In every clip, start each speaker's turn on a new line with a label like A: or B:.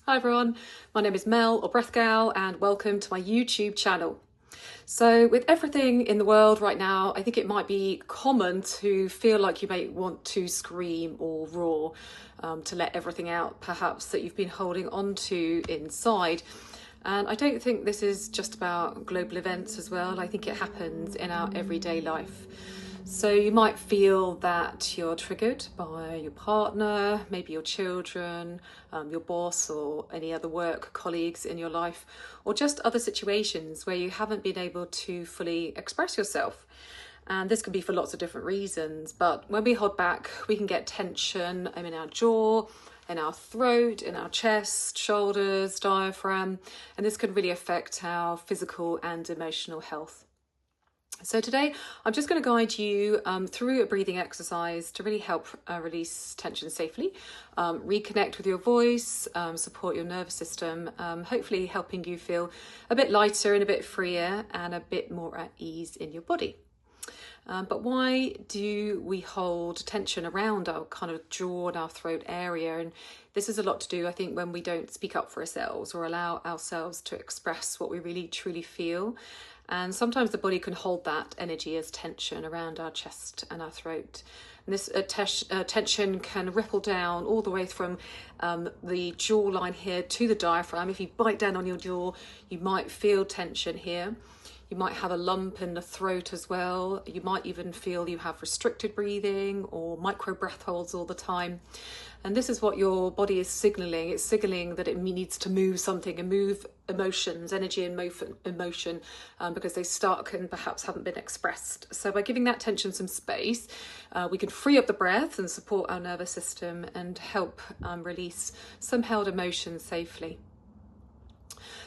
A: Hi everyone, my name is Mel or Breath Gal and welcome to my YouTube channel. So with everything in the world right now, I think it might be common to feel like you may want to scream or roar to let everything out perhaps that you've been holding on to inside. And I don't think this is just about global events as well. I think it happens in our everyday life. So you might feel that you're triggered by your partner, maybe your children, your boss or any other work colleagues in your life, or just other situations where you haven't been able to fully express yourself. And this can be for lots of different reasons, but when we hold back, we can get tension in our jaw, in our throat, in our chest, shoulders, diaphragm, and this can really affect our physical and emotional health. So today I'm just going to guide you through a breathing exercise to really help release tension safely, reconnect with your voice, support your nervous system, hopefully helping you feel a bit lighter and a bit freer and a bit more at ease in your body. But why do we hold tension around our kind of jaw and our throat area? And this is a lot to do, I think, when we don't speak up for ourselves or allow ourselves to express what we really truly feel. And sometimes the body can hold that energy as tension around our chest and our throat. And this tension can ripple down all the way from the jawline here to the diaphragm. If you bite down on your jaw, you might feel tension here. You might have a lump in the throat as well. You might even feel you have restricted breathing or micro breath holds all the time. And this is what your body is signaling. It's signaling that it needs to move something and move emotions, energy and emotion, because they stuck and perhaps haven't been expressed. So by giving that tension some space, we can free up the breath and support our nervous system and help release some held emotions safely.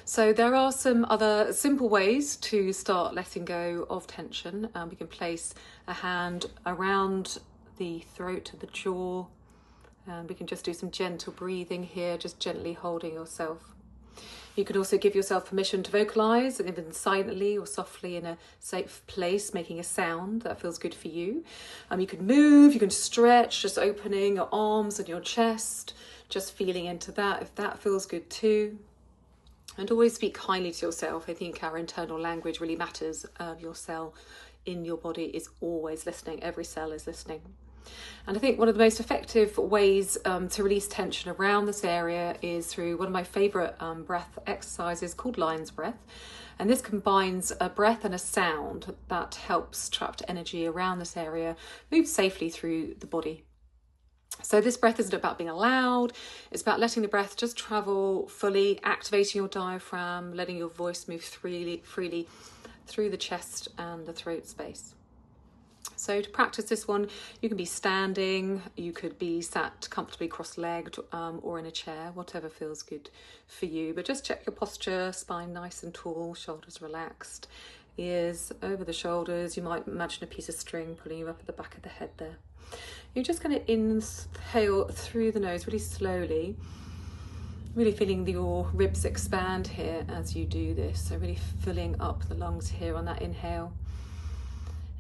A: So there are some other simple ways to start letting go of tension. We can place a hand around the throat of the jaw, and we can just do some gentle breathing here, just gently holding yourself. You can also give yourself permission to vocalize, and even silently or softly in a safe place, making a sound that feels good for you. You can move, you can stretch, just opening your arms and your chest, just feeling into that if that feels good too. And always speak kindly to yourself. I think our internal language really matters. Your cell in your body is always listening. Every cell is listening. And I think one of the most effective ways to release tension around this area is through one of my favourite breath exercises called lion's breath. And this combines a breath and a sound that helps trapped energy around this area move safely through the body. So this breath isn't about being loud, it's about letting the breath just travel fully, activating your diaphragm, letting your voice move freely through the chest and the throat space. So to practice this one, you can be standing, you could be sat comfortably cross-legged or in a chair, whatever feels good for you. But just check your posture, spine nice and tall, shoulders relaxed, ears over the shoulders. You might imagine a piece of string pulling you up at the back of the head there. You're just going to inhale through the nose really slowly, really feeling your ribs expand here as you do this. So really filling up the lungs here on that inhale.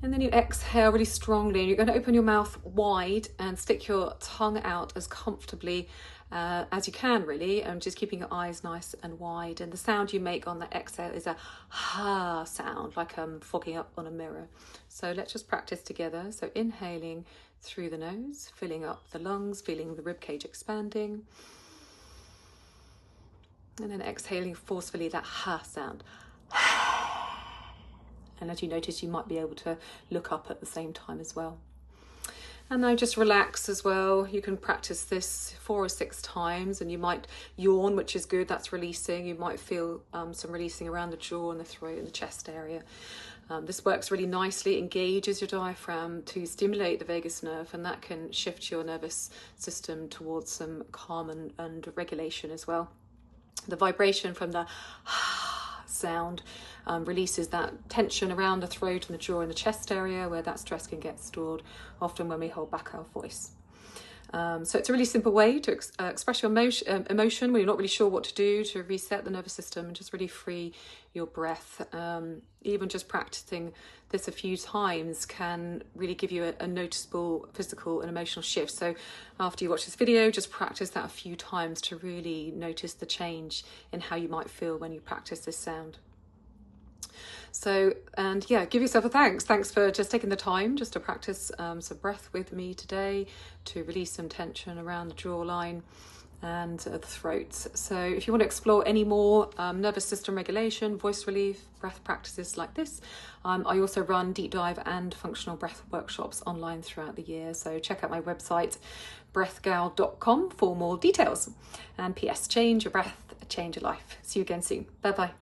A: And then you exhale really strongly. You're going to open your mouth wide and stick your tongue out as comfortably as you can, really, and just keeping your eyes nice and wide. And the sound you make on that exhale is a ha sound, like fogging up on a mirror. So let's just practice together. So inhaling through the nose, filling up the lungs, feeling the ribcage expanding. And then exhaling forcefully, that ha sound. And as you notice, you might be able to look up at the same time as well. And now just relax as well. You can practice this 4 or 6 times, and you might yawn, which is good, that's releasing. You might feel some releasing around the jaw and the throat and the chest area. This works really nicely, engages your diaphragm to stimulate the vagus nerve, and that can shift your nervous system towards some calm and regulation as well. The vibration from the sound releases that tension around the throat and the jaw and the chest area where that stress can get stored, often when we hold back our voice. So it's a really simple way to express your emotion when you're not really sure what to do, to reset the nervous system and just really free your breath. Even just practicing this a few times can really give you a noticeable physical and emotional shift. So after you watch this video, just practice that a few times to really notice the change in how you might feel when you practice this sound. So, and yeah, give yourself a thanks. Thanks for just taking the time just to practice some breath with me today, to release some tension around the jawline and the throat. So if you want to explore any more nervous system regulation, voice relief, breath practices like this, I also run deep dive and functional breath workshops online throughout the year. So check out my website, breathgal.com, for more details. And PS, change your breath, change your life. See you again soon. Bye bye.